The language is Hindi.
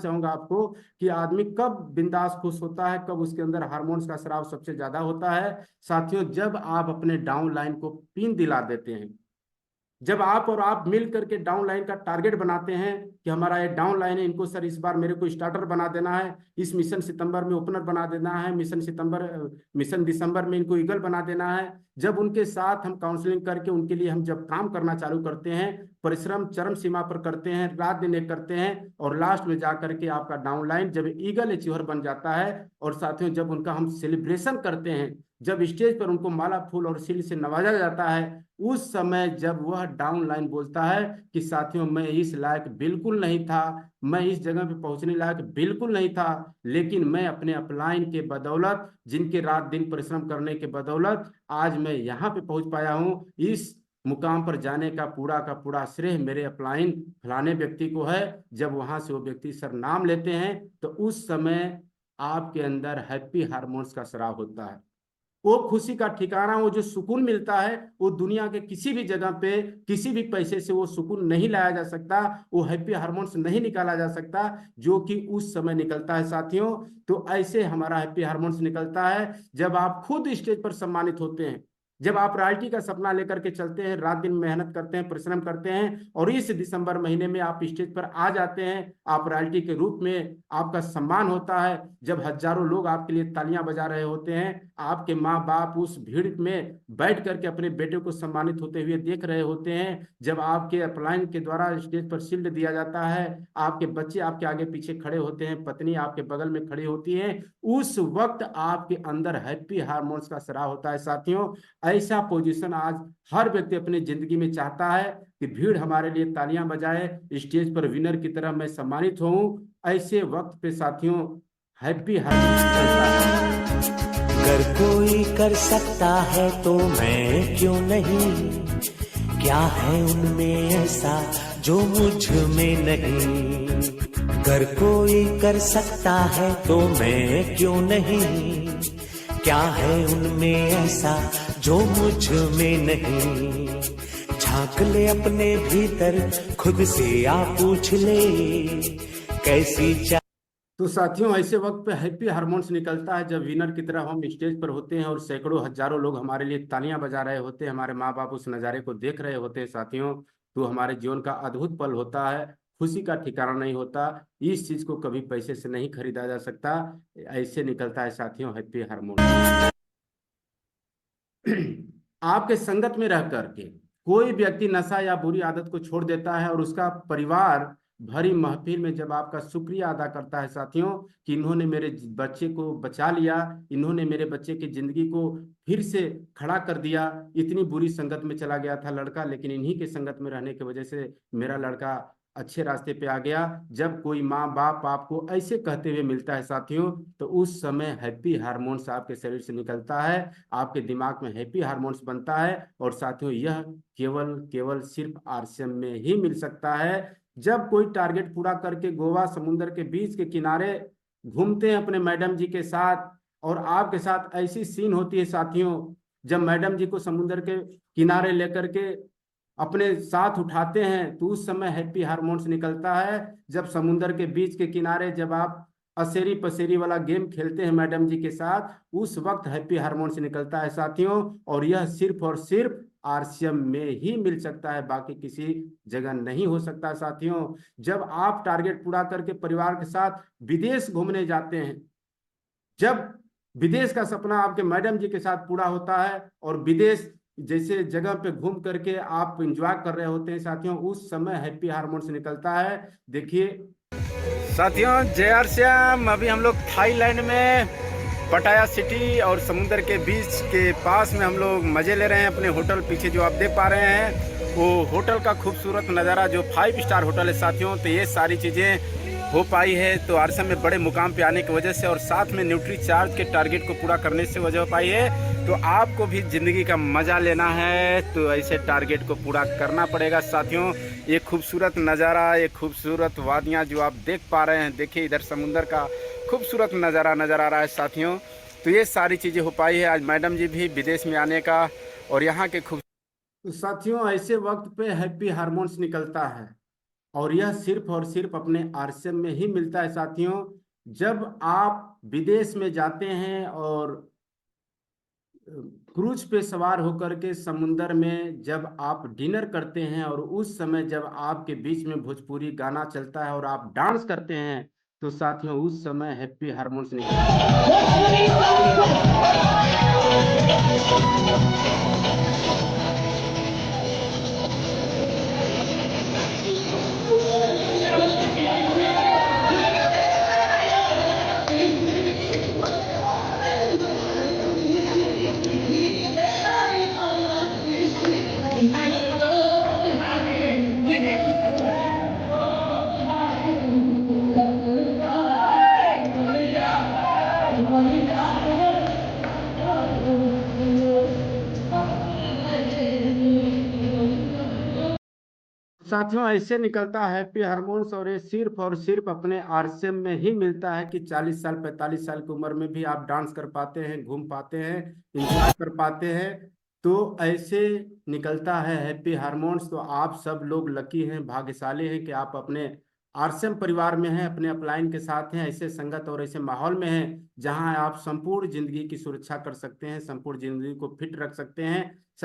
चाहूंगा आपको कि आदमी कब बिंदास खुश होता है, कब उसके अंदर हार्मोन्स का स्राव सबसे ज्यादा होता है साथियों, जब आप अपने डाउन लाइन को पिन दिला देते हैं। जब आप और आप मिल करके डाउन लाइन का टारगेट बनाते हैं कि हमारा ये डाउन लाइन है, इनको सर इस बार मेरे को स्टार्टर बना देना है, इस मिशन सितंबर में ओपनर बना देना है, मिशन दिसंबर में इनको ईगल बना देना है। जब उनके साथ हम काउंसलिंग करके उनके लिए हम जब काम करना चालू करते हैं, परिश्रम चरम सीमा पर करते हैं, रात दिन एक करते हैं, और लास्ट में जा करके आपका डाउन लाइन जब ईगल अचीवर बन जाता है, और साथियों जब उनका हम सेलिब्रेशन करते हैं, जब स्टेज पर उनको माला फूल और सील से नवाजा जाता है, उस समय जब वह डाउन लाइन बोलता है कि साथियों मैं इस लायक बिल्कुल नहीं था, मैं इस जगह पे पहुंचने लायक बिल्कुल नहीं था, लेकिन मैं अपने अपलाइन के बदौलत, जिनके रात दिन परिश्रम करने के बदौलत आज मैं यहाँ पे पहुंच पाया हूँ। इस मुकाम पर जाने का पूरा श्रेय मेरे अपलाइन फलाने व्यक्ति को है। जब वहां से वो व्यक्ति सर नाम लेते हैं, तो उस समय आपके अंदर हैप्पी हार्मोन्स का स्राव होता है। वो खुशी का ठिकाना, वो जो सुकून मिलता है, वो दुनिया के किसी भी जगह पे किसी भी पैसे से वो सुकून नहीं लाया जा सकता, वो हैप्पी हार्मोन्स नहीं निकाला जा सकता जो कि उस समय निकलता है साथियों। तो ऐसे हमारा हैप्पी हार्मोन्स निकलता है जब आप खुद स्टेज पर सम्मानित होते हैं, जब आप रॉयल्टी का सपना लेकर के चलते हैं, रात दिन मेहनत करते हैं, परिश्रम करते हैं, और इस दिसंबर महीने में आप स्टेज पर आ जाते हैं, आप रॉयल्टी के रूप में आपका सम्मान होता है, जब हजारों लोग आपके लिए तालियां बजा रहे होते हैं, आपके माँ बाप उस भीड़ में बैठ करके अपने बेटे को सम्मानित होते हुए देख रहे होते हैं, जब आपके अपलाइन के द्वारा स्टेज पर शील्ड दिया जाता है, आपके बच्चे आपके आगे पीछे खड़े होते हैं, पत्नी आपके बगल में खड़ी होती है, उस वक्त आपके अंदर हैप्पी हार्मोन्स का स्राव होता है साथियों। ऐसा पोजीशन आज हर व्यक्ति अपनी जिंदगी में चाहता है कि भीड़ हमारे लिए तालियां बजाए, स्टेज पर विनर की तरह मैं सम्मानित हूं। ऐसे वक्त पे साथियों हैप्पी हार्मोन्स चलता है। अगर कोई कर सकता है तो मैं क्यों नहीं, क्या है उनमें ऐसा जो मुझ में नहीं। अगर कोई कर सकता है तो मैं क्यों नहीं, क्या है उनमें ऐसा जो मुझ में नहीं। झांक ले अपने भीतर, खुद से आप पूछ ले कैसी तो साथियों ऐसे वक्त पे हैप्पी हार्मोन्स निकलता है जब विनर की तरफ हम स्टेज पर होते हैं और सैकड़ों हजारों लोग हमारे लिए तालियां बजा रहे होते हैं, हमारे माँ बाप उस नज़ारे को देख रहे होते हैं साथियों। तो हमारे जीवन का अद्भुत पल होता है, खुशी का ठिकाना नहीं होता। इस चीज को कभी पैसे से नहीं खरीदा जा सकता। ऐसे निकलता है साथियों हैप्पी हार्मोन। आपके संगत में रह करके कोई व्यक्ति नशा या बुरी आदत को छोड़ देता है और उसका परिवार भरी महफिल में जब आपका शुक्रिया अदा करता है साथियों कि इन्होंने मेरे बच्चे को बचा लिया, इन्होंने मेरे बच्चे की जिंदगी को फिर से खड़ा कर दिया। इतनी बुरी संगत में चला गया था लड़का, लेकिन इन्हीं के संगत में रहने की वजह से मेरा लड़का अच्छे रास्ते पे आ गया। जब कोई माँ बाप आपको ऐसे कहते हुए मिलता है साथियों, तो उस समय हैप्पी हार्मोन्स आपके शरीर से निकलता है, आपके दिमाग में हैप्पी हार्मोन्स बनता है। और साथियों यह केवल केवल सिर्फ आरसीएम में ही मिल सकता है। जब कोई टारगेट पूरा करके गोवा समुद्र के बीच के किनारे घूमते हैं अपने मैडम जी के साथ, और आपके साथ ऐसी सीन होती है साथियों, जब मैडम जी को समुद्र के किनारे लेकर के अपने साथ उठाते हैं, तो उस समय हैप्पी हार्मोन्स निकलता है। जब समुद्र के बीच के किनारे जब आप असेरी पसेरी वाला गेम खेलते हैं मैडम जी के साथ, उस वक्त हैप्पी हार्मोन्स निकलता है साथियों। और यह सिर्फ और सिर्फ आरसीएम में ही मिल सकता है, बाकी किसी जगह नहीं हो सकता साथियों। जब आप टारगेट पूरा करके परिवार के साथ विदेश घूमने जाते हैं, जब विदेश का सपना आपके मैडम जी के साथ पूरा होता है और विदेश जैसे जगह पे घूम करके आप एंजॉय कर रहे होते हैं साथियों, उस समय हैप्पी हार्मोन्स निकलता है। देखिए साथियों, जय श्याम, अभी हम लोग थाईलैंड में पटाया सिटी और समुद्र के बीच के पास में हम लोग मजे ले रहे हैं अपने होटल। पीछे जो आप देख पा रहे हैं वो होटल का खूबसूरत नज़ारा जो 5 स्टार होटल है साथियों। तो ये सारी चीज़ें हो पाई है तो आरसीएम में बड़े मुकाम पे आने की वजह से, और साथ में न्यूट्री चार्ज के टारगेट को पूरा करने से वजह हो पाई है। तो आपको भी ज़िंदगी का मज़ा लेना है तो ऐसे टारगेट को पूरा करना पड़ेगा साथियों। ये खूबसूरत नज़ारा, ये खूबसूरत वादियाँ जो आप देख पा रहे हैं, देखिए इधर समुंदर का खूबसूरत नज़ारा नज़र आ रहा है साथियों। तो ये सारी चीज़ें हो पाई है आज मैडम जी भी विदेश में आने का, और यहाँ के खूब। तो साथियों ऐसे वक्त पे हैप्पी हार्मोन्स निकलता है और यह सिर्फ और सिर्फ अपने आरसीएम में ही मिलता है साथियों। जब आप विदेश में जाते हैं और क्रूज पे सवार होकर के समुंदर में जब आप डिनर करते हैं और उस समय जब आपके बीच में भोजपुरी गाना चलता है और आप डांस करते हैं, तो साथियों उस समय हैप्पी हार्मोन्स निकलते साथियों, ऐसे निकलता है हैप्पी हार्मोन्स। और ये सिर्फ और सिर्फ अपने आरसीएम में ही मिलता है कि 40 साल 45 साल की उम्र में भी आप डांस कर पाते हैं, घूम पाते हैं, इंजॉय कर पाते हैं। तो ऐसे निकलता है हैप्पी हार्मोन्स। तो आप सब लोग लकी हैं, भाग्यशाली हैं कि आप अपने आरसीएम परिवार में हैं, अपने अपलाइन के साथ हैं, ऐसे संगत और ऐसे माहौल में हैं जहां आप संपूर्ण जिंदगी की सुरक्षा कर सकते हैं, संपूर्ण जिंदगी को फिट रख सकते हैं।